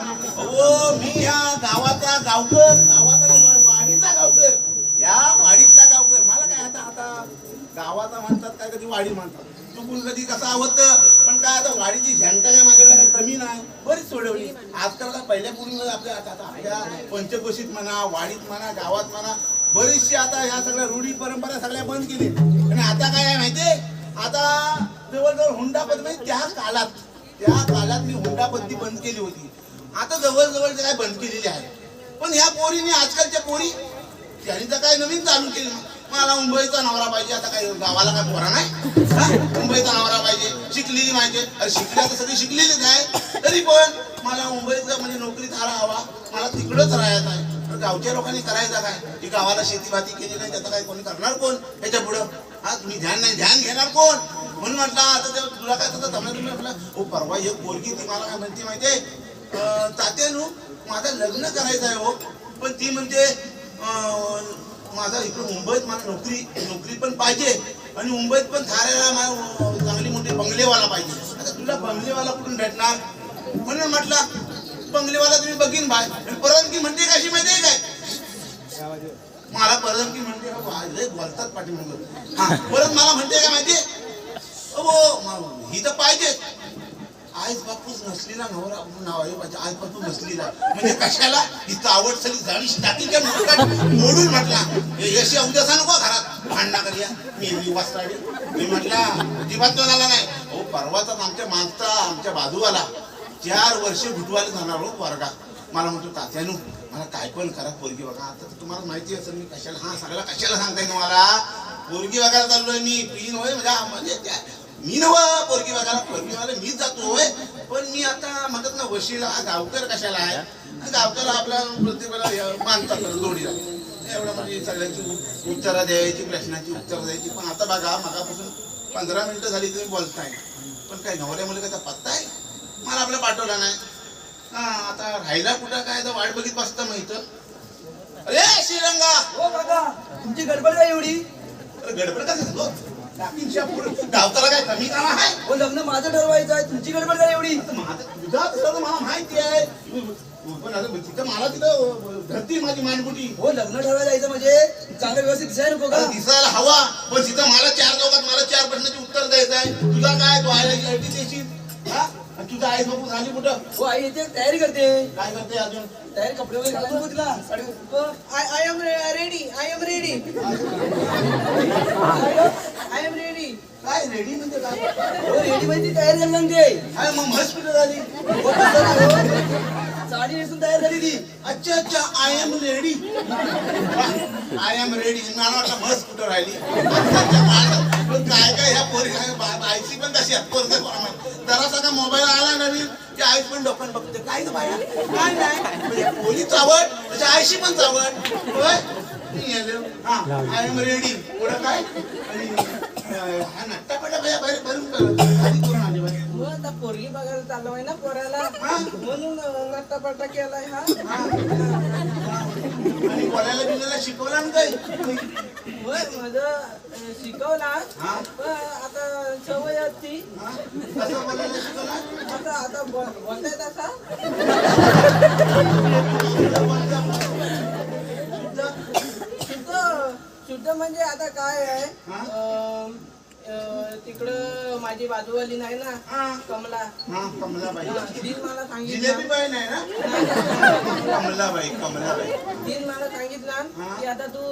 हो मी या गावाचा गावकर, गावाचा वाडीचा गावकर, या वाडीतला गावकर. मला काय आता आता गावाचा म्हणतात काय, कधी वाडी म्हणतात, चुकून कधी कसा होत. पण काय आता वाडीची झंटा काय माझ्याकडे काही कमी नाही, बरीच सोडवली. आजकाल काय पहिल्या पूर्वी आपल्या आता आपल्या पंचकोशीत म्हणा, वाडीत म्हणा, गावात म्हणा, बरीचशी आता ह्या सगळ्या रूढी परंपरा सगळ्या बंद केली. आणि आता काय आहे माहितीये, आता जवळजवळ हुंडापत्ती म्हणजे त्या काळात मी हुंडापत्ती बंद केली होती. आता जवळजवळ काय बंद केलेली आहे. पण ह्या पोरीने, आजकालच्या पोरी, त्यांनी तर काय नवीन चालू केलं. मला मुंबईचा नवरा पाहिजे. आता काय गावाला काय पोरा नाही, मुंबईचा नवरा पाहिजे, शिकलेली पाहिजे. अरे शिकल्या तर सगळी शिकलेलीच आहे, तरी पण मला मुंबईचा म्हणजे नोकरीत हवा, मला तिकडंच राहायचं आहे. तर गावच्या लोकांनी करायचं काय, की गावाला शेतीभाती केली नाही, त्याचं काय कोणी करणार कोण त्याच्या पुढं? हा तुम्ही ध्यान घेणार कोण? म्हणून म्हटलं आता तुला काय तसं जमलं. तुम्ही म्हटलं हो परवा एक पोरगी ती मला काय म्हणते माहितीये, तात्यानू माझं लग्न करायचं आहे हो, पण ती म्हणते माझा इकडे मुंबईत मला नोकरी पण पाहिजे आणि मुंबईत पण थाऱ्याला चांगली मोठी बंगलेवाला पाहिजे. आता तुला बंगलेवाला कुठून भेटणार? म्हणून म्हटलं बंगलेवाला तुम्ही बघीन बाय. परवानगी म्हणते कशी माहितीये काय, मला परवानगी म्हणते बोलतात पाठीमागं. हा परत मला म्हणते काय माहितीये, हो ही तर पाहिजे. आईच बापूच नसलेला नवरा नाव आहे पाहिजे. आज बापू नसलेला म्हणजे कशाला, हिचं आवड सगळी जाळी टाकीच्या मोडून म्हटला यशी उद्या सांगू का घरात भांडणा करूया. मी वाचताडी मी म्हटला अजिबात झाला नाही. हो परवाचाच आमच्या मागचा आमच्या बाजूवाला 4 वर्ष भुटवाले जाणार हो वर्गा. मला म्हणतो तात्यानू मला काय पण करा पोरगी बघा. आता तुम्हाला माहिती असेल मी कशाला, हा सगळा कशाला सांगताय तुम्हाला, पोरगी बघायला चाललोय मी. पिन होय म्हणजे मी नव पोरगी बघायला मीच जातो होय. पण मी आता म्हणतात ना वशीला गावकर कशाला आहे, गावकर आपला प्रत्येकाला मानतात जोडीला एवढं म्हणजे सगळ्यांची उत्तरं द्यायची, प्रश्नाची उत्तरं द्यायची. पण आता बघा मगापासून 15 मिनिटं झाली तुम्ही बोलताय, पण काय नवऱ्या मुलीचा पत्ता आहे मला आपला पाठवला नाही. हा आता राहायला कुठं काय तर वाट बघित बसता माहित. अरे श्रीरंगा हो काका, तुमची गडबड काय एवढी? गडबड का सांगतो, गावताला काय कमी काम आहे? हो लग्न माझं ठरवायचं आहे, तुमची गडबड काय एवढी? तुझा तसं मला माहिती आहे, पण तिथं मला तिथं धरती माझी मानगुटी. हो लग्न ठरवायला जायचं म्हणजे चांगलं व्यवस्थित दिसायला नको का? दिसायला हवा, पण तिथं मला 4 चौकात मला 4 प्रश्नाची उत्तर द्यायचं आहे. तुझा काय तू आयला देशील? हा तुझा आई बापू झाली कुठं? हो आई येते, तयारी करते. काय करते अजून? तयारी कपडे वगैरे घालून हो तिला sari. I am ready, I am ready, I am ready. काय रेडी म्हणजे काय? हो रेडी म्हणजे तयारी झाली म्हणते. अरे मग हॉस्पिटल झाली. हो, तसं नाही हो. साडी नेसून तयार झाली ती. अच्छा अच्छा I am ready, I am ready. मला वाटलं बस कुठं राहिली. काय काय ह्या पोरी आईची पण कशी जरा सगळा मोबाईल आला नवीन की आई पण डोकं बघते काय ग बाया काय नाही पोरी चावट त्याच्या आईशी पण चावट होय. हा आय एम रेडी पुढं काय आणि हा नट्टापटा बाया बाहेर भरून करून आली बाई. आता पोरगी बघायला चाललो आहे ना पोराला, म्हणून नट्टापट्टा केलाय. हा आणि बोलायला बिलायला शिकवला ना काही? माझं शिकवला, पण आता सवय असती. कसं बोलायला शिकवला? आता बोलताय तसा शुद्ध म्हणजे आता काय आहे, तिकडं माझी बाजूवाली नाही ना कमला, कमलाबाई तीन मला जिलेबी बाई नाही ना, कमलाबाई तीन मला सांगितलं की आता तू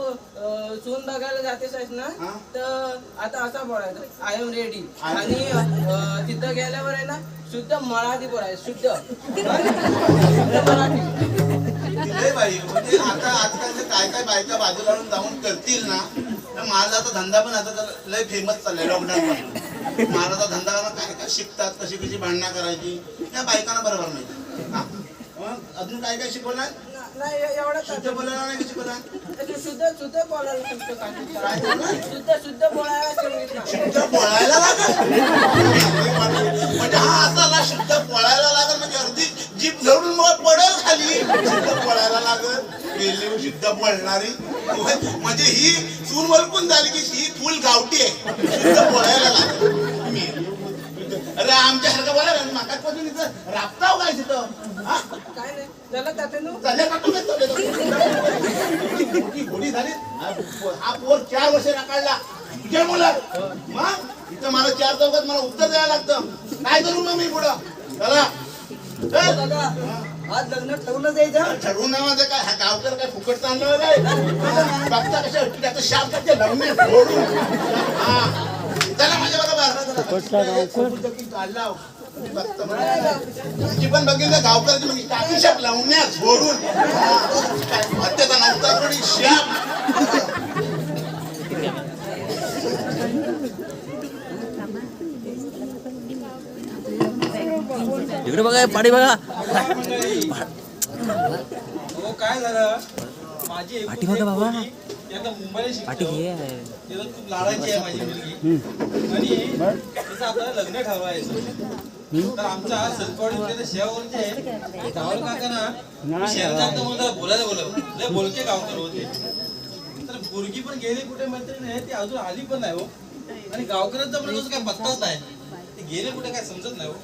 सून बघायला जातेस आहेस ना, तर आता असा बोलायचं आय एम रेडी. आणि तिथं गेल्यावर आहे ना शुद्ध मराठी बोलायचं, शुद्ध मराठी. बाई म्हणजे आता आजकालचे काय काय बायका बाजूला जाऊन करतील ना, तर माझा आता धंदा पण आता लय फेमस चाललाय लॉकडाऊन पासून. माझा धंदा काय काय शिकतात, कशी कशी भांडणं करायची त्या बायकांना बरोबर नाही. हा अजून काय काय शिकवणार नाही एवढं शुद्ध बोलायला नाही शिकवणार, शुद्ध बोलायला शुद्ध बोलायला शुद्ध बोलायला लागल. म्हणजे हा असा शुद्ध बोलायला लागल म्हणजे अगदी जीभ धरून मग पडल खाली. शुद्ध बोलायला लागल गेली शुद्ध बोलणारी म्हणजे ही सून वलपून झाली की ही फुल गावठी आहे. शुद्ध बोलायला लागल. अरे आमच्यासारखं बोला ना माका पासून इथं राबताव काय तिथं हा? काय नाही त्याला जाते नू चालले का तुम्ही? मोठी घोडी झाली हा पोर 4 वर्ष राखायला तुझ्या मुलात मग इथं मला 4 चौकात मला उत्तर द्यायला लागतं काय करू मग मी पुढं चला दादा आज लग्न ठरवलं जायचं ठरवून नावाचं काय हा गावकर काय फुकट चाललं काय बघता कशा त्याचं शाब्दाचे लग्न फोडून हा चला माझ्या बरोबर चालला तुझी पण बघितलं गावकरची म्हणजे टाकी शाप लावण्यात फोडून काय हत्याचा नव्हता थोडी शाप इकडे बघा पाणी बघा हो काय झालं माझी पाठी बघा बाबा मुंबईला पाठी शिकतो घे तिला खूप लाडाची आहे माझी मुलगी आणि तिचं आपल्याला लग्न ठरवायचं तर आमच्या सलकवाडीतले शेवावरचे गावल काका ना शेजारचा मुलगा बोलायला लय बोलके गावकर होते तर मुलगी पण गेली कुठे मैत्रीण आहे ती अजून आली पण नाही हो आणि गावकऱ्यांचा म्हणजे काय पत्ताच नाही ते गेले कुठे काय समजत नाही हो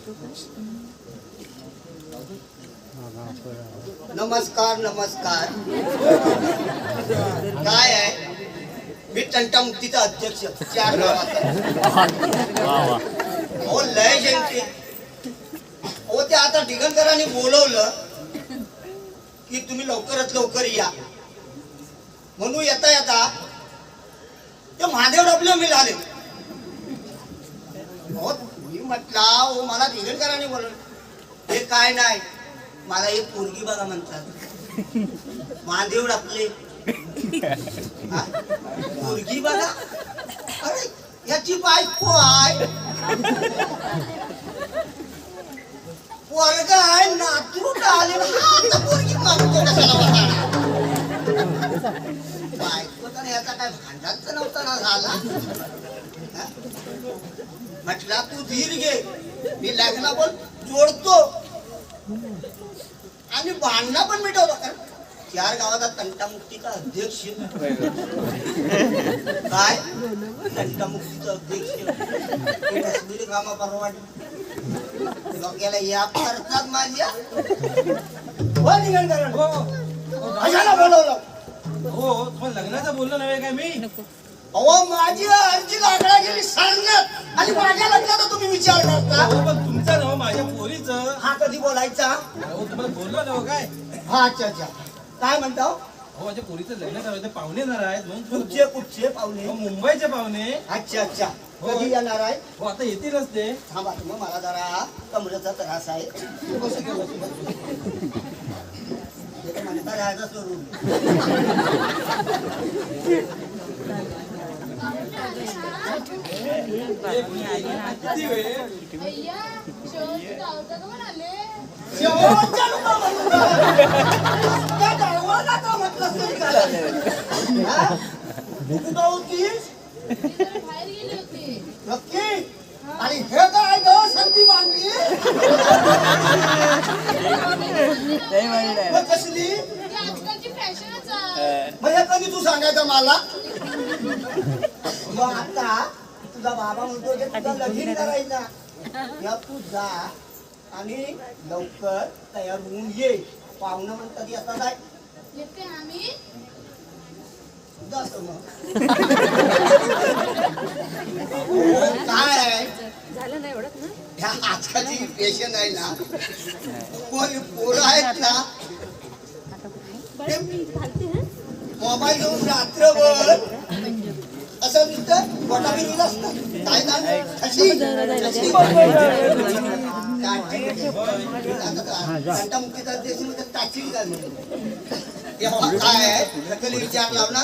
नमस्कार नमस्कार काय आहे मी तंटा मुक्तीचा अध्यक्ष 4 गावाचा हो लय जयंती हो ते आता दिगंकरांनी बोलवलं की तुम्ही लवकरात लवकर या म्हणून येता येता ते महादेव डबले मिळाले हो मी म्हटला हो मला दिगंकरांनी बोलवलं हे काय नाही मला एक पोरगी बघा म्हणतात महादेव डबले पोरगी बघा अरे याची बायको आहे पोरगा आहे नातूट आले आता पोरगी मागतो कशाला बघा बायको तर याचा काय भांडायचं नव्हता ना झाला म्हटला तू धीर घे मी लग्न पण जोडतो आणि भांडणं पण मिटवतो कारण 4 गावाचा तंटामुक्तीचा अध्यक्ष काय तंटामुक्तीचा अध्यक्ष कामा परवाडी डोक्याला या करतात माझ्या कशाला बोलवलं हो तुम्हाला लग्नाचं बोललो नव्हे काय मी अहो माझी अर्जी लाकडा गेली सांगत आणि माझ्या लग्नाचा तुम्ही विचार करता हो पण तुमचं नाव माझ्या पोरीचं हा कधी बोलायचा हो तुम्हाला बोललो नव्हे काय हा अच्छा अच्छा काय म्हणता हो माझ्या पोरीचं लग्न करायचं पाहुणे येणार आहेत म्हणून तुम्हाला कुठचे कुठचे पाहुणे हो, मुंबईचे पाहुणे अच्छा अच्छा हो. कधी येणार आहे हो आता येतीलच ते थांबा मग मला जरा कमरेचा त्रास आहे म्हणता राहायचं सोडून किती वेळ शेवटच्या लोकं म्हणून त्या गावाला का म्हटलं तरी चालेल. हा? तू कुठं होतीस? नक्की? आणि हे काय ग संधी मागली मग कसली मग हे कधी तू सांगायचं मला मग आता तुझा बाबा म्हणतो की तुझा लगीन करायचा या तू जा आणि लवकर तयार होऊन ये पाहुणं म्हणतात कधी आता जाय जातो मग काय आहे ह्या आजकालची पेशंट आहे ना कोण पोरं आहेत ना मोबाईल घेऊन रात्रभर असं नुसतं गोटा फिरवलं असतं काय काम मुक्तीचा देश मध्ये टाची तेव्हा काय आहे कधी विचार लावला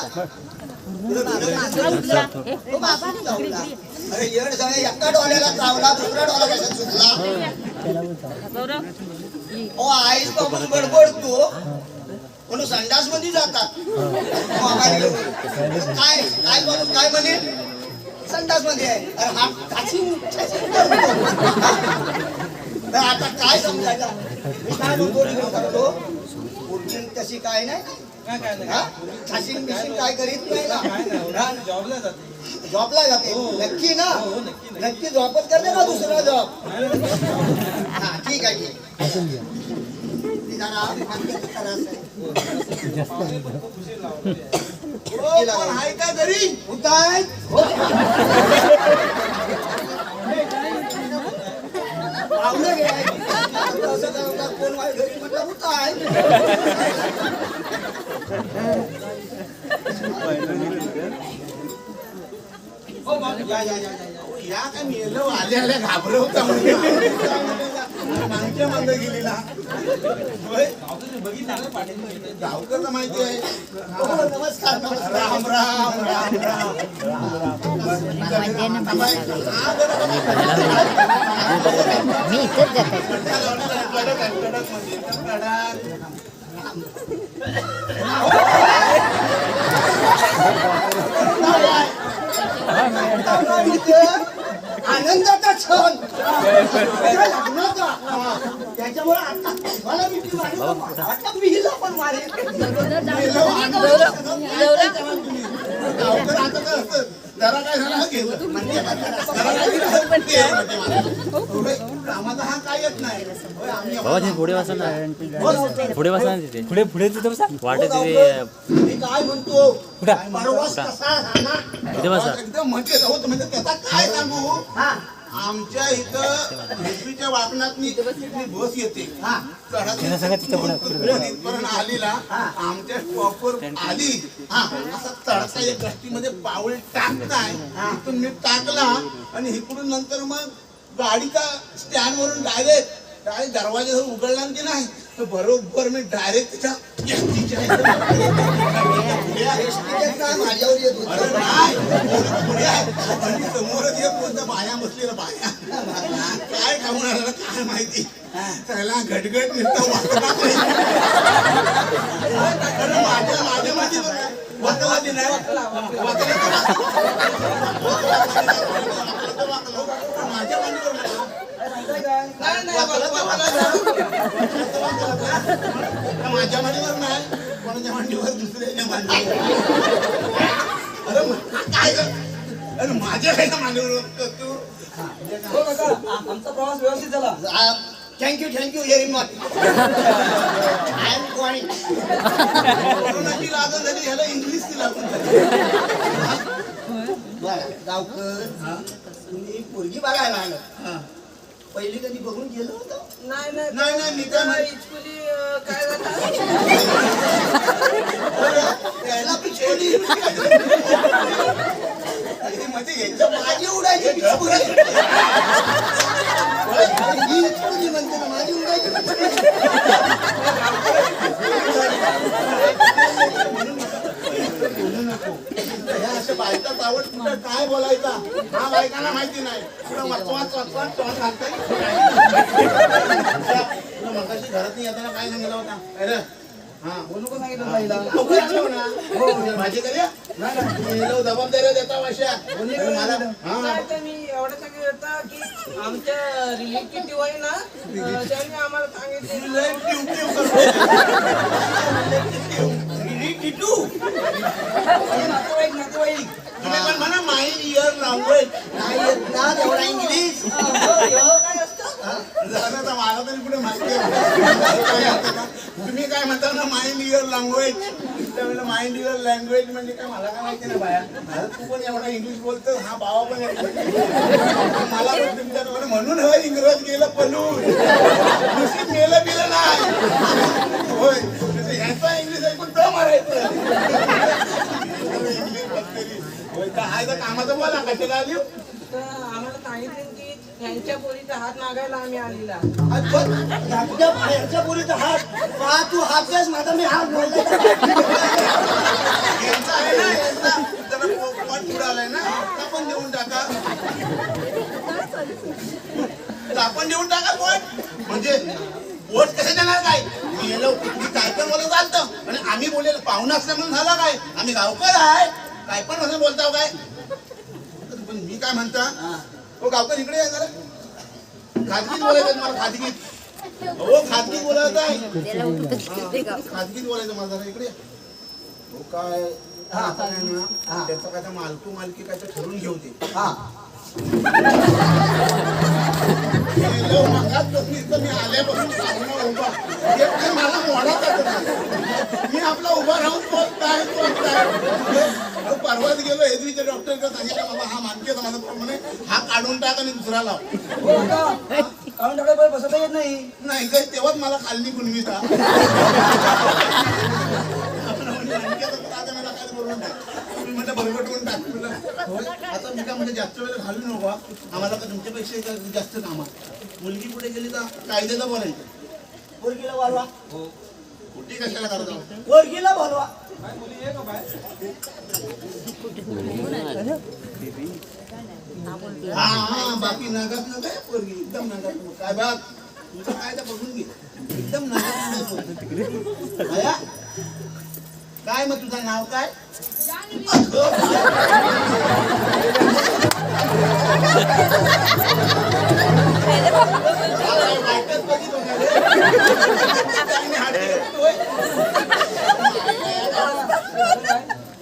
अरे येड सगळे एका डोळ्याला चावला दुसऱ्या डोळा कशा सुटला ओ आईस बाबून बडबडतो म्हणून संडास मध्ये जातात काय काय म्हणून काय म्हणे संडास मध्ये आहे अरे हा तर आता काय समजायचं मी काय म्हणतो डिग्री करतो पोरगी तशी काय नाही काय काय नाही हा? छाशीन बिशीन काय करीत नाही काय ना नाही जॉबला जाते जॉबला जाते हो. नक्की ना हो, नक्की. नक्की जॉबच करते का दुसरा जॉब हा ठीक आहे ठीक आहे. ती जरा मानसिक त्रास आहे. हो, कोण आहे का घरी? उताय पाहुणे घे असं करतात कोण आहे घरी म्हटलं उताय या या या या अहो, या काय मेलो आल्या आल्या घाबरवता म्हणजे. मागच्या मागं गेलेला होय, बघितलं ना पाटील गावकरला माहिती आहे. हो, नमस्कार नमस्कार राम राम राम राम मी इथेच जाते कडक म्हणजे कडक. आनंदाचा क्षण त्या लग्नाचा त्याच्यामुळे आता मला भीती वाटली. आता विहिला पण मारेल गावकर आता काय असतं, जरा काय झालं हा घेऊ. म्हणजे जरा काय झालं, ते म्हणजे मला. होय, कामाचा हा काय येत नाही. होय, आम्ही बाबा तिथे पुढे बसा ना पुढे बसा ना तिथे पुढे पुढे तिथं बसा वाटे तिथे मी काय म्हणतो परवाच कसा झाला तिथे बसा एकदम म्हणजे जाऊ म्हणजे त्याचा काय सांगू. हा आमच्या इथं रेल्वेच्या वाहनातनी बस येते. इथपर्यंत आलीला आमच्या स्टॉपवर आली असा तडका एक गस्तीमध्ये पाऊल टाकताय. इथून मी टाकला आणि इकडून नंतर मग गाडीचा स्टँड वरून डायरेक्ट दरवाजा जर उघडला की नाही तर बरोबर मी डायरेक्ट त्याच्या एसटीच्या काय माझ्यावर येत होत अरे नाही, पुढे आहे. आणि समोरच एक कोणत्या बाया बसलेल्या बाया काय खाऊन आला काय माहिती त्याला घटघट नुसतं माझ्या माझी वाकलाची नाही माझ्या मांडीवर माझ्या मांडीवर नाही कोणाच्या मांडीवर दुसऱ्याच्या मांडीवर. अरे काय अरे माझ्या काय मांडीवर तू आमचा प्रवास व्यवस्थित झाला thank you very much I am going कोरोनाची लागण झाली ह्याला इंग्लिशची लागण झाली. बरं गावकर तुम्ही पोरगी बघायला आलं पहिली कधी बघून गेलो होतो नाही नाही, नाही, मी काय म्हण- इचकुली काय झालं त्याला पिछोली मध्ये याच्या माझी उडायची पिचकुली. ही पिचकुली म्हणते ना माझी उडायची पिचकुली. असं बायकाच आवड कुठं काय बोलायचा हा बायकांना माहिती नाही पुढं वाचवाच तोंड घालताय. तुला मगाशी घरात येताना काय सांगितलं होता अरे हा बोलू का सांगितलं बाईला लवकर आलो ना हो भाजी करूया नाही जबाबदाऱ्या देता वाशा मला हा नाही तर मी एवढं सांगितलं होतं की आमच्या रिलेटिव्ह आहे ना त्यांनी आम्हाला सांगितलं लय टिव करतो. नातेवाईक तुम्ही पण म्हणा माइंड युअर लँग्वेज नाही येत ना तेवढा इंग्लिश काय असतं झालं तर मला तरी कुठे माहिती आहे. तुम्ही काय म्हणता ना माइंड युअर लँग्वेज त्यावेळेला माइंड युअर लँग्वेज म्हणजे काय मला काय माहिती नाही बाया तू पण एवढा इंग्लिश बोलतो हा बाबा पण मला पण तुमच्याकडे म्हणून हं इंग्रज गेलं पलून दुसरी मेलं बिलं नाही होय ह्याचा इंग्लिश ऐकून तर मारायचं इंग्लिश बघतरी होय काय तर कामाचं बोला कशाला आली तर आम्हाला सांगितलं की यांच्या पोरीचा हात मागायला आम्ही आलेला ह्याच्या पोरीचा हात तू हातच माझा मी हात बोलतो यांचा आहे ना यांचा जरा पोट उडालाय ना आपण देऊन टाका आपण देऊन टाका पोट म्हणजे पोट कसं देणार काय मी गेलो मी काय पण बोलत चालतं आणि आम्ही बोलेल पाहुणा असल्या म्हणून झाला काय आम्ही गावकर आहे काय पण असं बोलताव काय पण मी काय म्हणता तो गावकर इकडे आहे जरा खाजगीत बोलायचं मला खाजगीत हो खाजगीत बोलायचं आहे खाजगीत बोलायचं मला जरा इकडे हो काय आता काय ना त्याचं काय मालकी मालकी काय तर ठरवून घेऊ ते मी आल्यापासून उभा मला मोडा मी आपला उभा राहून परवाच गेलो एरवीच्या डॉक्टरकडे सांगितलं बाबा हा मानकेचा माझा प्रॉब्लेम आहे हा काढून टाक आणि दुसरा लाव काढून टाकायला बसता येत नाही नाही काय तेव्हाच मला खाल्ली कुणवीचा म्हटलं बरगटवून टाक आता मी काय म्हणजे जास्त वेळ घालू नको आम्हाला का तुमच्यापेक्षा जास्त काम आहे मुलगी पुढे गेली तर कायद्याचं बोलायचं पोरगीला बोलवा कुठे कशाला करतो पोरगीला बोलवा काय मुली आहे का बाय हा हा बाकी नगात न काय पोरगी एकदम नगात काय बात तुझं काय तर बघून घे एकदम नगात काय मग तुझं नाव काय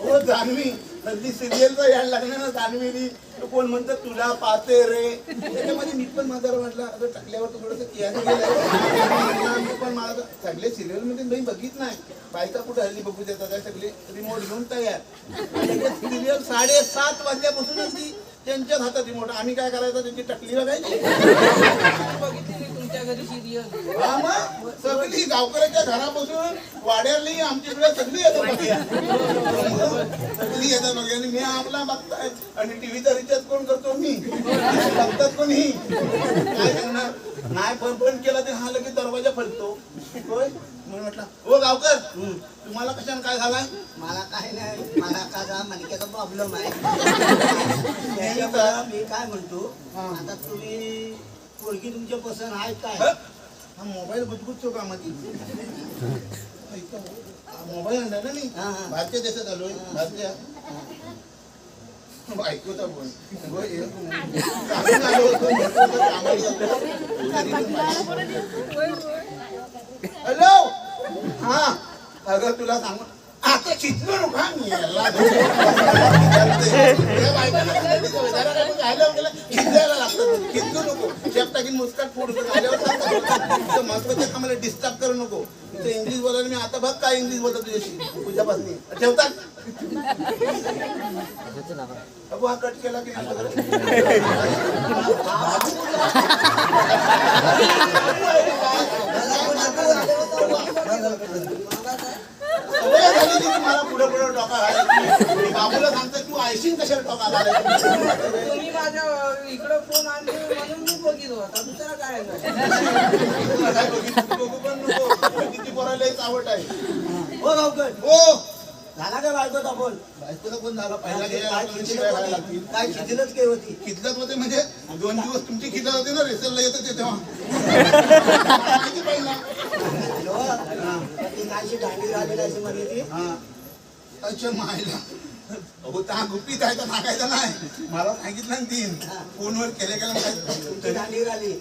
हो जान्हवी हल्ली सिरियलचा यायला लागला ना जान्हवीनी कोण म्हणतं तुला पाहते रे त्याच्यामध्ये मी पण माझा म्हटलं आता टाकल्यावर तर थोडंसं मी पण माझं सगळे सिरियल मध्ये मी बघित नाही बायका कुठे हल्ली बघू देतात सगळे रिमोट घेऊन तयार सिरियल 7:30 वाजल्यापासून ती त्यांच्याच हातात रिमोट आम्ही काय करायचं त्यांची टकली बघायची बघितली तुमच्या घरी सिरियल हा मग सगळी गावकऱ्याच्या घरापासून वाड्यातली आमच्याकडे सगळी येतात सगळी येतात बघा आणि मी आपला बघताय आणि टीव्हीचा रिचार्ज कोण करतो मी बघतात कोणी काय करणार नाही पण केला ते हा लगेच दरवाजा फलतो होय म्हणून म्हटलं हो गावकर तुम्हाला कशाने काय झालाय मला काय नाही मला का मणक्याचा प्रॉब्लेम आहे मी काय म्हणतो आता तुम्ही पोरगी तुमच्या पसंत आहे काय हा मोबाईल गुदगुदतो का मध्ये मोबाईल आणला ना मी भारतीय देशात आलोय भारतीय ऐकूचा फोन हॅलो हा अगं तुला सांगू आता चितलो नका मी खिचायला लागतं खिचू नको शेप टाकीन मुस्काट फोडून आल्यावर महत्वाचे आम्हाला डिस्टर्ब करू नको तुझं इंग्लिश बोलायला मी आता बघ काय इंग्लिश बोलतो तुझ्याशी तुझ्यापासून ठेवतात अगो हा कट केला की मला पुढे पुढे टोका घालायची बाबूला सांगतो तू ऐशीन कशाला टोका घालायची तुम्ही माझ्या इकडे फोन आणले म्हणून मी बघितलो आता दुसरा काय किती पोरायला आवड आहे हो गावकर हो झाला काय बायकोचा फोन बायकोचा कोण झाला पहिला घ्यायला काय खिचलच काय होती खिचलत होते म्हणजे 2 दिवस तुमची खिचत होती ना रेसलला येत ते तेव्हा किती पहिला कायची दांडी झालेली अशी मध्ये ती अच्छा मायला अहो त्या गुपित आहे तर सांगायचं नाही मला सांगितलं ना तीन फोनवर केले तुमची दांडी राहिली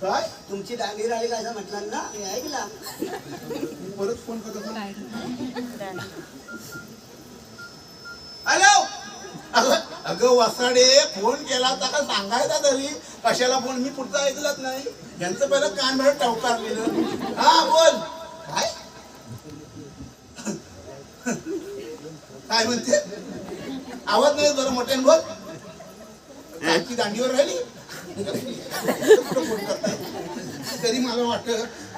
काय तुमची दांडी राहिली काय म्हटलं ना मी ऐकला परत फोन करतो हॅलो अगं वसाडे फोन केला तर का सांगायचा तरी कशाला फोन मी पुढचा ऐकलाच नाही यांचं पहिलं कान भर टवकारलेलं हा बोल काय काय म्हणते आवाज नाही जरा मोठ्याने बोल कालची दांडीवर राहिली फोन करताय तरी मला वाटत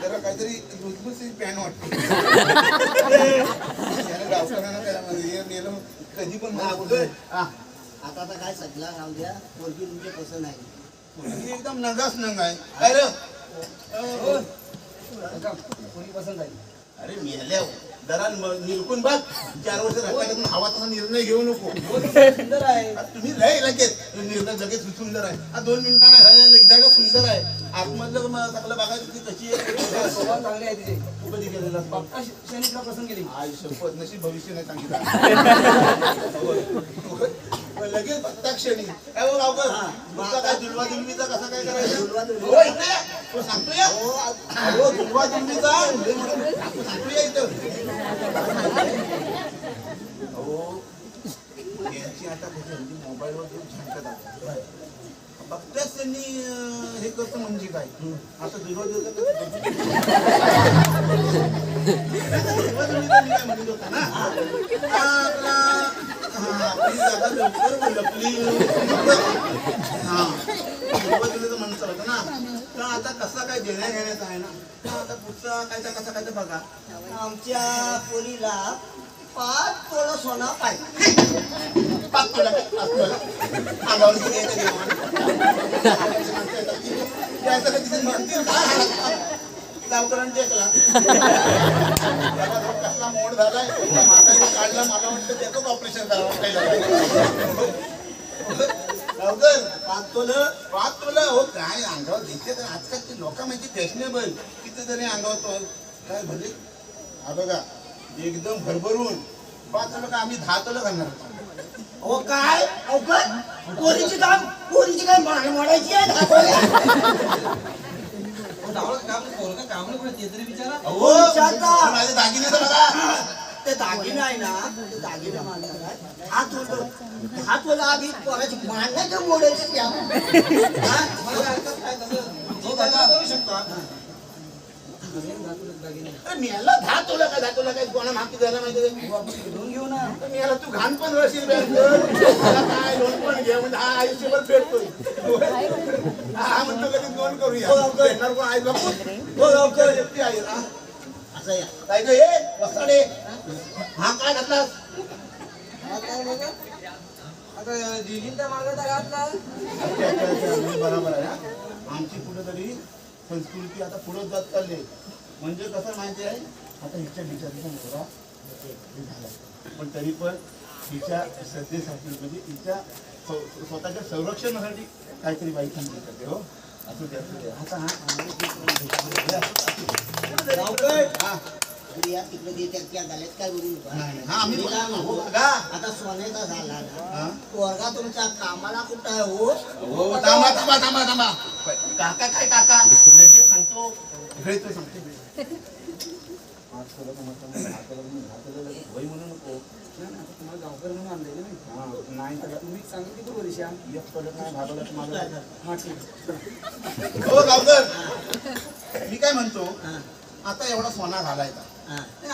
जरा काहीतरी लुसलुसी पॅन वाटते गावकऱ्यांना कधी पण आता तर काय सगळा राहू द्या पोरगी तुमच्या पसंत आहे एकदम नगास नंग आहे काय रे पोरगी पसंत आहे अरे मेल्या जरा निरकून बघ 4 वर्ष राहता हवा तसा निर्णय घेऊ नको सुंदर आहे तुम्ही लय लगेच निर्णय लगेच सुंदर आहे 2 मिनिटांना सुंदर आहे आतमधलं सगळं बघायचं ती कशी आहे स्वभाव चांगले आहे तिथे तू कधी केलेला पक्का शैनिकला पसंत केली आई शपथ नशीब भविष्य नाही सांगितलं लगेच बघता क्षणी काय बघ गावकर तुमचा काय दुलवा दुलवीचा कसा काय करायचा दुलवादुलवी. हो, इकडे या. तो सांगतो या हो दुलवा दुलवीचा सांगतो या इथं हो यांची आता कुठे मोबाईलवर छान करतात बघताच त्यांनी हे करतं म्हणजे काय आता दुलवा काय म्हणत होता ना आपला आपली जागा लवकर लपली हा म्हणत होतं ना तर आता कसा काय देण्या घेण्याचा आहे ना तर आता पुढचा कायचा कसा काय बघा आमच्या पोरीला 5 तोळा सोना पाहिजे. 5 तोळा अंगावर किती येतं द्यायचं का तिथे म्हणतील काय गावकरांचे कसला मोड झालाय माझा काढला मला वाटतं त्याचंच ऑपरेशन करावं गावकर 5 तोला हो काय अंगावर घेते तर आजकालची लोक म्हणजे फॅशनेबल कितीतरी अंगावर काय म्हणजे हा बघा एकदम भरभरून 5 तोला का आम्ही 10 तोला घालणार हो काय अवघड पोरीची काय मोडायची आहे काम ते तरी विचारा हो माझे दागिने तर बघा ते दागिने आहे ना ते दागिने मानणार आहे हात बोला आधी पोराची मांडण्याच्या मोडायची त्या करू शकता मी याला 10 तोला काय 10 तोला काय कोणा मागती द्यायला माहिती घेऊन घेऊ ना मी याला तू घाण पण रशील काय लोन पण घे म्हणजे हा आयुष्यभर फेडतोय हा म्हणतो कधी लोन करूया भेटणार कोण आई बापू हो लवकर एकटी आहे ना असं या काय ग हे वसाडे हा काय घातलास आता बघा आता दिदींच्या मागे तर घातला बरोबर आहे आमची कुठेतरी संस्कृती आता पुढे जात चालली म्हणजे कसं माहिती आहे आता हिच्या बिचारीचा नवरा झाला पण तरी पण हिच्या श्रद्धेसाठी म्हणजे हिच्या स्वतःच्या संरक्षणासाठी काहीतरी बाई सांगली करते हो असू दे आता हा या तिकडे त्या गाल्यात काय बोलू हा आम्ही आता सोन्याचा झाला ना पोरगा तुमचा कामाला कुठं आहे हो थांबा थांबा थांबा थांबा काका काय काका लगेच सांगतो भेटतो सांगतो वय म्हणू नको तुम्हाला गावकर म्हणून आणलंय ना नाही तर तुम्ही सांगितली की वर्षा एक पडत नाही भागवलं तुम्हाला हा ठीक हो गावकर मी काय म्हणतो आता एवढा सोना घालायचा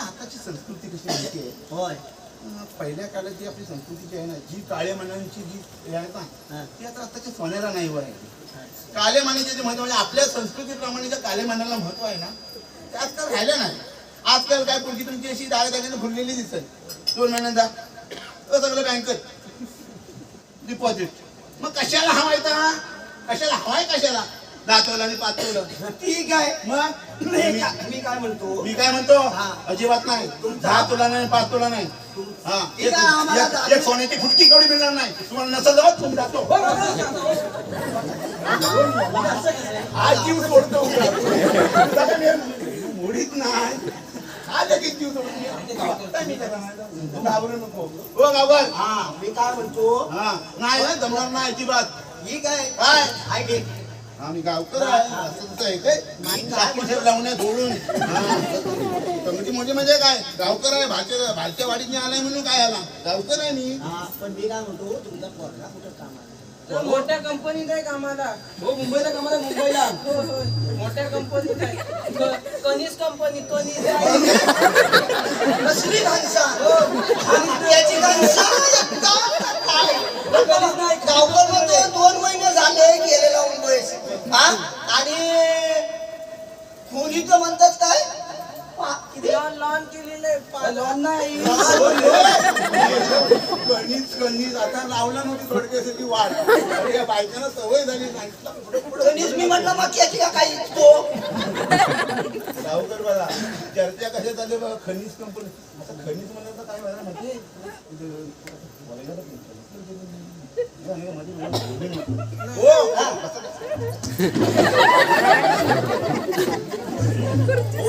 आताची संस्कृती कशी माहिती आहे होय पहिल्या काळात जी आपली संस्कृती जी आहे ना जी काळ्या मनांची जी हे आहे ना ती आता आताच्या सोन्याला नाही वर आहे काळे मानाचे जे महत्व म्हणजे आपल्या संस्कृतीप्रमाणे ज्या काळे मनाला महत्व आहे ना ते आजकाल राहिलं नाही आजकाल काय पुढची तुमची अशी दागदागिने फुललेली दिसत 2 महिन्यांदा सगळं बँकेत डिपॉझिट मग कशाला हवायचा कशाला हवाय कशाला 10 तोला आणि 5 तोला ठीक आहे मग मी काय म्हणतो मी काय म्हणतो अजिबात नाही 10 तोला नाही 5 तोला नाही हा एक सोन्याची फुटकी केवढी मिळणार नाही तुम्हाला नसा जवळ तुम्ही जातो आज जीव सोडतो मुडीत नाही आज लगेच जीव सोडतो घाबरू नको हो गावकर हा मी काय म्हणतो हा नाही जमणार नाही अजिबात ठीक आहे काय आहे ठीक आम्ही गावकर आहे असं तसं आहे काय लावण्या सोडून म्हणजे काय गावकर आहे भालच्या वाडीत आलाय म्हणून काय आला गावकर आहे मी पण मी काय म्हणतो तुमचा पोरगा कुठं कामाला तो मोठ्या कंपनीत आहे कामाला हो मुंबईला कामाला मुंबईला हो हो मोठ्या कंपनीत आहे कनिष्ठ कंपनी कनिष्ठ आहे कसली घनसा त्याची घनसा गावकर म्हणतो 2 महिने झाले गेलेला मुंबईत हा आणि खोलीचं म्हणतात काय लॉन केलेलं लॉन नाही कणीस आता लावला नव्हती थोडक्यासाठी वाढ या बायकांना सवय झाली कणीस मी म्हटलं मग याची का काही तो गावकर बघा चर्चा कशा चालू बघा खनिज कंपनी आता खनिज म्हणलं तर काय व्हायला माहिती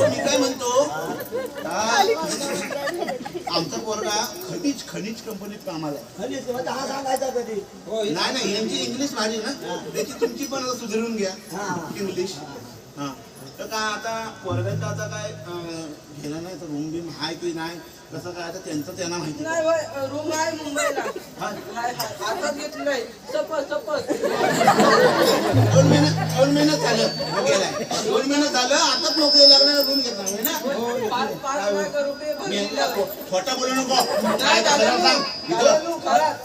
मी काय म्हणतो आमचा पोरगा खनिज कंपनीत कामाला आहे. खनिज म्हणजे हा सांगायचा कधी नाही नाही यांची इंग्लिश भारी ना त्याची तुमची पण सुधारून घ्या हा. इंग्लिश. हा तर काय आता पोरगाचं आता काय घेणं नाही तर रूम बिम आहे की नाही कसं काय आता त्यांना माहिती. नाही रूम आहे मुंबईला. आता घेतलंय सपस 2 महिने झालं गेलाय 2 महिने झालं आताच नोकरी लागणार रूम घेतला ना. 5 लाख रुपये भरलेलं. खोटा बोलू नको काय खरं सांग इथं.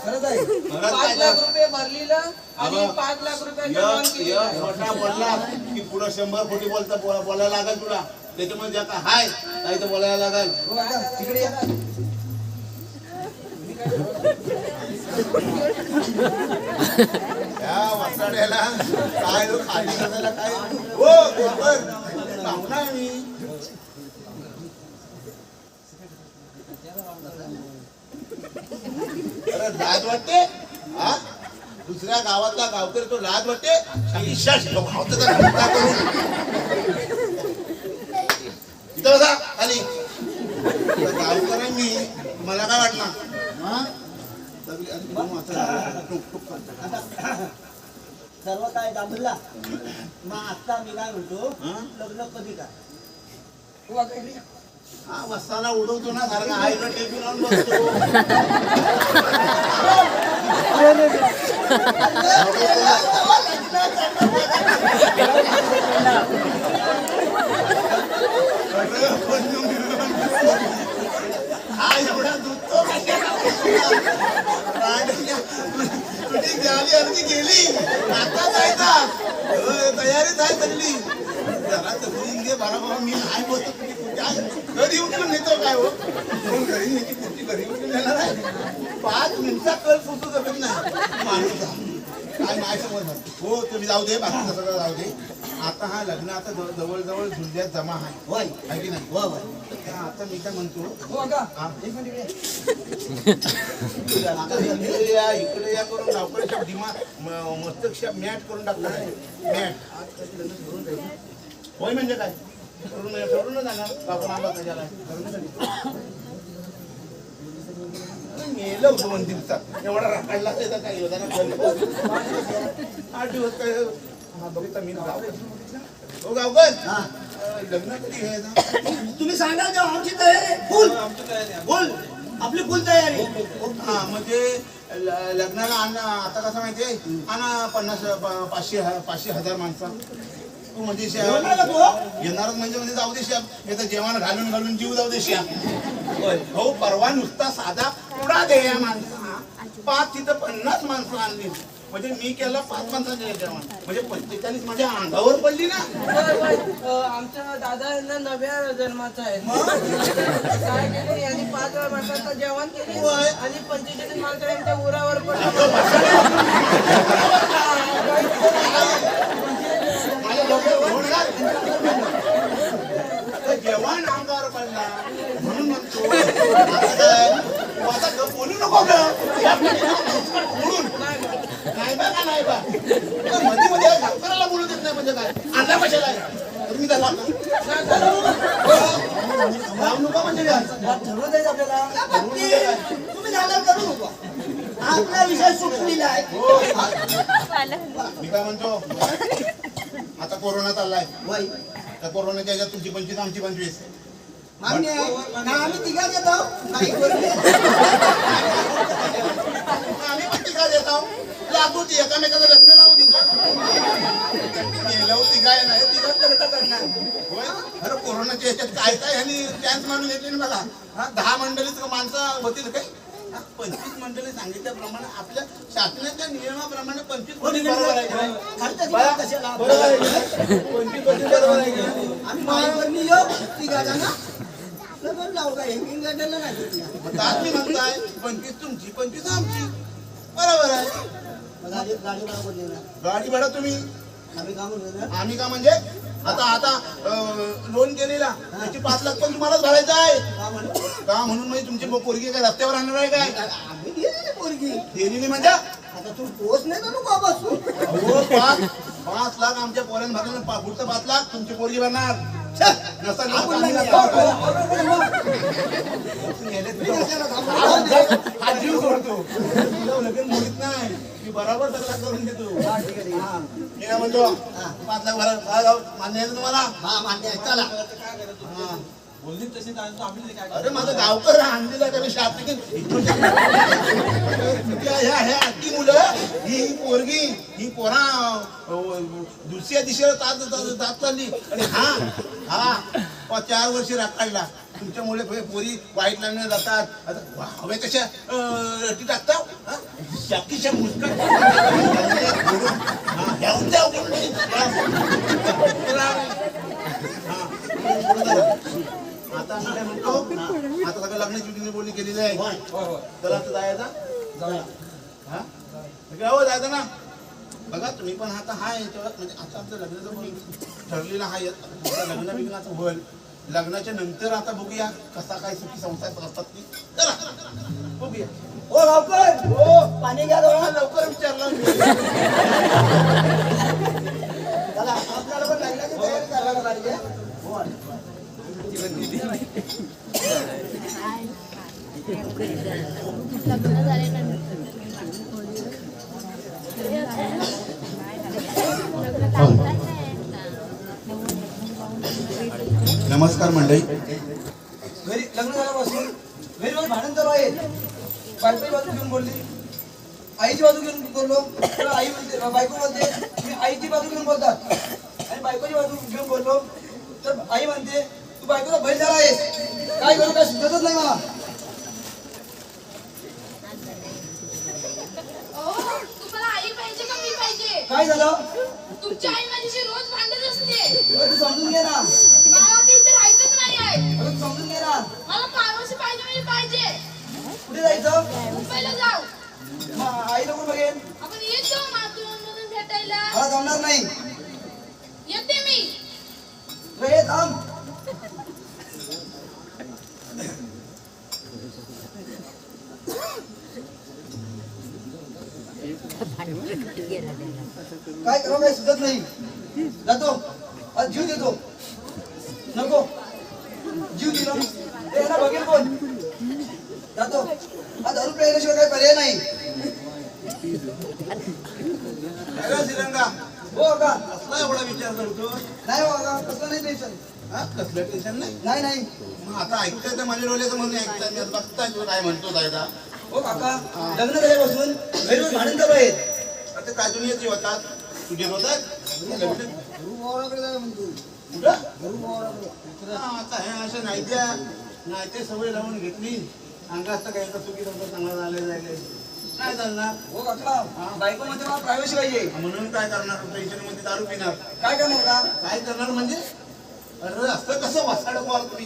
खरंच आहे 5 लाख रुपये भरलेलं आणि 5 लाख रुपयाचं लोन केलेलं. खोटा बोलला की पुढं 100 खोटी बोलायला लागल तुला त्याच्यामध्ये ज्या काय हाय काही तर बोलायला लागल. तिकडे या. या वासाड्याला काय खाली करायला काय हो बरोबर पाहुणा आहे मी. अरे लाज वाटते हा दुसऱ्या गावातला गावकरी तो लाज वाटते इथं बसा खाली गावकर आहे मी मला काय वाटलं हा सर्व काय दाबला मग आता मी काय म्हणतो लग्न कधी काय हा वस्ताला उडवतो ना सारखा आईला टेबल लावून बसतो. हा एवढा दुखतो तुझी गाडी अर्धी गेली आता जायचा तयारीच आहे सगळी जरा तरी घे बरोबर मी नाही बोलतो तुम्ही कुठे घरी उठून नेतो काय हो घरी नेची कुठची घरी उठून येणार आहे 5 मिनिटात कल सुटू शकत नाही माणूस काय नाही समजणार. हो तुम्ही जाऊ दे बाकीचं सगळं जाऊ दे. आता हा लग्न आता जवळ झुंज्यात जमा आहे होय आहे की नाही. हो होय आता मी काय म्हणतो हो एक मिनिट इकडे या करून गावकऱ्याच्या दिमाग मस्तक मॅट करून टाकणार मॅट होय म्हणजे काय सोडून जाणार बाबा आला त्याच्याला मेलं होतं 1 दिवसात एवढा राखायला त्याचा काही होता ना 8 दिवस काय बघितला मी हो गावकर लग्न कधी घ्यायचं तुम्ही सांगा जेव्हा आमची तयारी फुल आमची तयारी आहे. फुल आपली फुल तयारी हा म्हणजे लग्नाला आता कसं माहितीये आणा 500,000 माणसं तू म्हणजे येणारच म्हणजे जाऊ दे श्याम याचं जेवण घालून जीव जाऊ दे श्याम. हो परवा नुसता साधा पुडा दे या माणसा 5 तिथं 50 माणसं आणली म्हणजे मी केलं 5 माणसांचे जेवण म्हणजे 45 माझ्या अंगावर पडली ना. आमच्या दादा यांना नव्या जन्माचा आहे. काय केलं यांनी 5 माणसाचं जेवण केले आणि 45 माणसं यांच्या उरावर पडले. जेवण अंगावर पडला म्हणून म्हणतो आता बोलू नको नाही बा का नाही बा मध्ये डॉक्टराला बोलू देत नाही म्हणजे काय आणला कशाला तुम्ही त्याला लावू नका म्हणजे ठरवून द्यायचं आपल्याला तुम्ही झालं करू नको आपला विषय सुटलेला आहे. मी काय म्हणतो आता कोरोना चाललाय होय त्या कोरोनाच्या ह्याच्यात तुमची 25 आमची 25 मान्य आहे ना आम्ही तिघा येतो नाही आम्ही पण टीका देत आहोत लागू ती एकामेकाचं लग्न लावू देतो गेलो तिघा नाही तिघात लग्न करणार होय अरे कोरोनाच्या ह्याच्यात काय काय ह्यांनी चान्स मारून घेतले ना बघा हा 10 मंडळीत माणसं होतील काय 25 मंडळी सांगितल्याप्रमाणे आपल्या शासनाच्या नियमाप्रमाणे 25 कोटी बरोबर आहे कशाला बरोबर आहे 25 कोटी बरोबर आहे आम्ही मायावरनी येऊ तिघा जण लग्न लावू काय हेंगिंग गाड्याला नाही आज मी म्हणताय 25 तुमची 25 आमची बरोबर आहे. गाडी गाडी बरोबर देणार गाडी भाडा तुम्ही आम्ही काम देणार आम्ही का म्हणजे आता लोन केलेला त्याची 5 लाख पण तुम्हालाच भरायचं आहे का म्हणून म्हणजे तुमची पोरगी काय रस्त्यावर आणणार आहे काय आम्ही दिलेली पोरगी दिलेली म्हणजे आता तू पोच नाही ना नको बसू हो 5 लाख आमच्या पोरांना भरणार पुढचं 5 लाख तुमची पोरगी भरणार नसता हा जीव सोडतो तुला लगेच मोडीत नाही मी बरोबर सगळा करून देतो हा, ठीक आहे, ठीक आहे. मी काय म्हणतो 5 लाख भरा मान्य आहे ना तुम्हाला हा मान्य आहे चला काय करतो हा. बोलली तशी तर आम्ही काय अरे माझं गावकर आणलेला त्याने शाप ह्या आधी मुलं ही पोरगी ही पोरा दुसऱ्या दिशेला जात चालली आणि हा 4 वर्ष राखायला तुमच्यामुळे पोरी वाईट लागण्या जातात आता हवे तशा रटी टाकता शाकीच्या मुस्कट आता मी काय म्हणतो आता सगळं लग्नाची ड्युटी बोलणी केलेली आहे तर आता जायचा हा हो जायचं ना बघा तुम्ही पण आता हा याच्यावर म्हणजे आता आमचं लग्नाचं ठरलेलं हा लग्न बिग्नाचं होईल लग्नाच्या नंतर आता बघूया कसा काय सुखी संसार असतात ती चला बघूया हो लवकर हो पाणी घ्या जरा. लवकर विचारला चला आपल्याला पण लग्नाची तयारी करायला पाहिजे हो लग्न झाल्यानंतर नमस्कार मंडळी घरी लग्न झाल्यापासून घरी रोज भांडण चालू आहे बायकोची बाजू घेऊन बोलली आईची बाजू घेऊन बोललो तर आई म्हणते बायको बोलते मी आईची बाजू घेऊन बोलतात आणि बायकोची बाजू घेऊन बोललो तर आई म्हणते तू बायकोचा बैल झाला आहेस काय करू काय सुचतच नाही मला तुम्हाला आई पाहिजे का मी पाहिजे काय झालं तुमची आई माझ्याशी रोज भांडत असते अगं, तू समजून घे ना मला आता इथे राहायचंच नाही आहे अगं, तू समजून घे ना मला पारवशी पाहिजे म्हणजे पाहिजे कुठे जायचं मुंबईला जाऊ आई नको बघेन आपण येत जाऊ मातृमधून भेटायला मला जमणार नाही येते मी तुला ये थांब काय करू काय सुचत नाही जातो आज जीव देतो नको जीव दिला ते याला बघेल कोण जातो आज दारू प्यायल्याशिवाय काही पर्याय नाही श्रीरंगा हो का कसला एवढा विचार करतो नाही हो का कसलं नाही टेन्शन हा कसलं टेन्शन नाही नाही नाही मग आता ऐकताय तर माझ्या डोळ्याचं म्हणून ऐकताय मी आता बघताय तू काय म्हणतो दादा हो काका लग्न झाल्यापासून घरी रोज भांडण चालू आहेत आता काय तुम्ही येते होतात तुझे होतात आता हे असं नाही त्या नाही ते सवय लावून घेतली अंगात काय चुकी चांगला झाले जायले काय चालणार हो काका बायको मध्ये मला प्रायव्हसी पाहिजे म्हणून काय करणार टेन्शन मध्ये दारू पिणार काय करणार का काय करणार म्हणजे अरे असं कसं वासाड बोल तुम्ही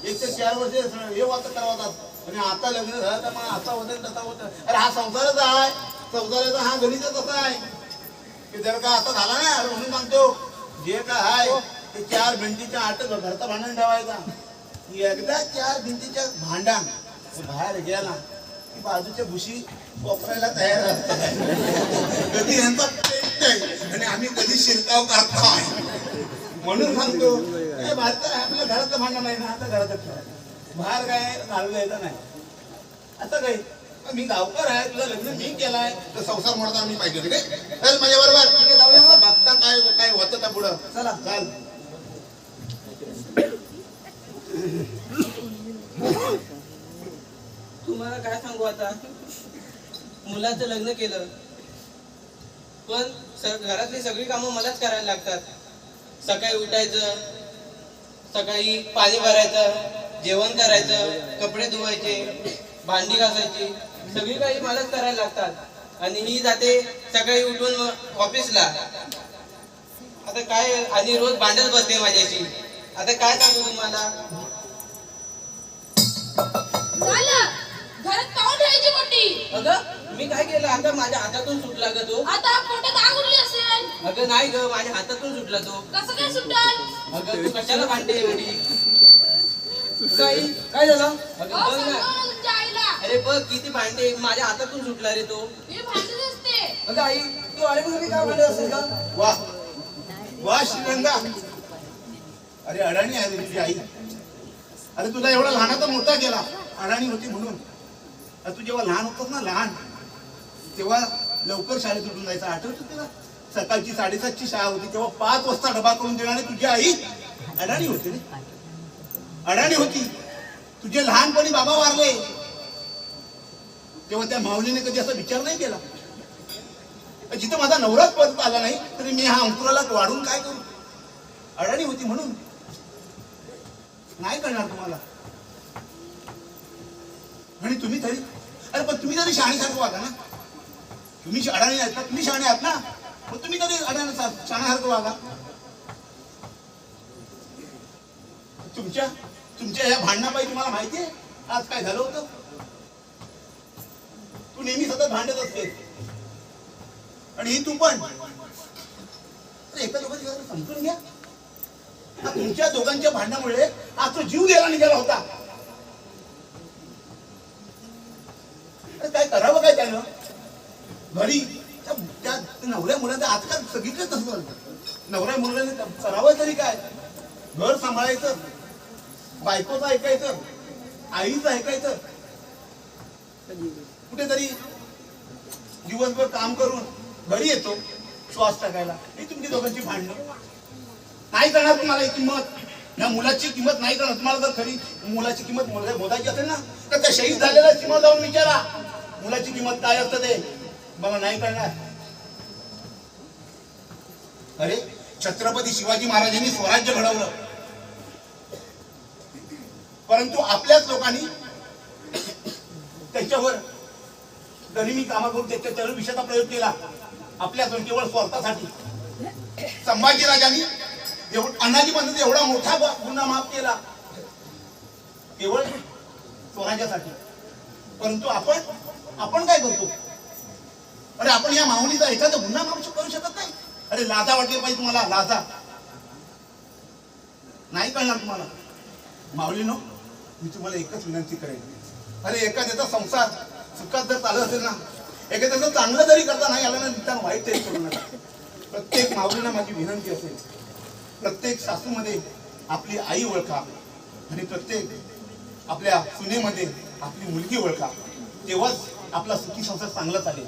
1 ते 4 वर्ष हे वाचत करवतात आणि आता लग्न झालं तर मग असा होतं तसा होतं अरे हा संसारच आहे संसाराचा हा गणितच असा आहे की जर का आता झाला ना अरे म्हणून सांगतो जे काय आहे ते 4 भिंतीच्या आठ घरचा भांडण ठेवायचा एकदा 4 भिंतीच्या भांडण बाहेर गेला की बाजूच्या भुशी वापरायला तयार असतात कधी यांचा पेट आहे आणि आम्ही कधी शिरकाव करताय म्हणून सांगतो भारतात आपल्या घराचं भांडण नाही ना आता घरातच बाहेर काय घालून यायचं नाही आता काय मी गावकर आहे तुझं लग्न मी केलाय तर संसार म्हणता मी पाहिजे काय चल माझ्या बरोबर जाऊया बघता काय काय होतं का पुढं चला चाल तुम्हाला काय सांगू आता मुलाचं लग्न केलं पण घरातली सगळी कामं मलाच करायला लागतात सकाळी उठायचं सकाळी पाणी भरायचं जेवण करायचं कपडे धुवायचे भांडी घासायची सगळी काही मलाच करायला लागतात आणि ही जाते सकाळी उठून ऑफिसला आता काय आणि रोज भांडत बसते माझ्याशी आता काय सांगू तुम्हाला झालं घरात पाहून ठेवायची मोठी अगं मी काय केलं आता माझ्या हातातून सुटला ग तो आता पोटात आग उरली असेल अगं नाही ग माझ्या हातातून सुटला तो कसं काय सुटल अगं तू कशाला भांडते एवढी काय काय झालं अगं अहो, बघ समजावं ना ना तुमच्या आईला अरे बघ किती भांडते माझ्या हातातून सुटला रे तो मी भांडत असते अगं आई तू आल्यापासून काय भांडत असेल का वा वा श्रीरंगा अरे अडाणी आहे रे तुझी आई अरे तुला एवढा लहानाचा मोठा केला, अडाणी होती म्हणून. अरे तू जेव्हा लहान होतास ना, लहान, तेव्हा लवकर शाळेत उठून जायचं, आठवतं तुला? सकाळची 7:30ची शाळा होती, तेव्हा 5 वाजता डबा करून देणारी तुझी आई अडाणी होती रे, अडाणी होती. तुझे लहानपणी बाबा वारले तेव्हा त्या माऊलीने कधी असा विचार नाही केला, जिथे माझा नवराच परत आला नाही तरी मी हा अंकुराला वाढून काय करू. अडाणी होती म्हणून. नाही करणार तुम्हाला. आणि तुम्ही तरी, अरे पण तुम्ही तरी शहाणीसारखं वागा ना. तुम्ही अडाणी आहेत ना, तुम्ही शहाणे आहात ना, मग तुम्ही तरी शहाण्यासारखं वागा. तुमच्या या भांडणापायी तुम्हाला माहितीये आज काय झालं होतं? तू नेहमी सतत भांडत असते आणि ही तू पण. एका दोघांची समजून घ्या. तुमच्या दोघांच्या भांडणामुळे आज तो जीव द्यायला निघाला होता. काय करावं काय त्यानं घरी? त्या नवऱ्या मुलांचं आजकाल सगळीकडे तसं झालं. नवऱ्या मुलाने करावं तरी काय? घर सांभाळायचं, बायकोचं ऐकायचं, आईचं ऐकायचं. कुठेतरी दिवसभर काम करून घरी येतो श्वास टाकायला. ही तुमची दोघांची भांडणं. नाही करणार तुम्हाला किंमत, या मुलाची किंमत नाही करणार. तुम्हाला जर खरी मुलाची किंमत मोजायची असेल ना तर त्या शहीद झालेल्या सीमा जाऊन विचारा मुलाची किंमत काय असतं ते. मला नाही करणार. अरे छत्रपती शिवाजी महाराजांनी स्वराज्य घडवलं, परंतु आपल्याच लोकांनी त्याच्यावर गनिमी कामा करून त्याच्यावर विषाचा प्रयोग केला आपल्या केवळ स्वार्थासाठी. संभाजीराजांनी अण्णाजी म्हणतात एवढा मोठा गुन्हा माफ केला केवळ स्वराज्यासाठी. परंतु आपण काय करतो? अरे आपण या माऊलीचा एखादा गुन्हा माफ करू शकत नाही. अरे लाजा वाटली पाहिजे तुम्हाला, लाजा. नाही कळणार तुम्हाला. माऊलीनो, मी तुम्हाला एकच विनंती करेन. अरे एखाद्याचा संसार सुखात जर चालत असेल ना, एखाद्याचं चांगलं जरी करता नाही आलं ना, निदान वाईट तरी करू नका. प्रत्येक माऊलीला माझी विनंती असेल, प्रत्येक सासूमध्ये आपली आई ओळखा आणि प्रत्येक आपल्या सुनेमध्ये आपली मुलगी ओळखा. तेव्हाच आपला सुखी संसार चांगला चालेल.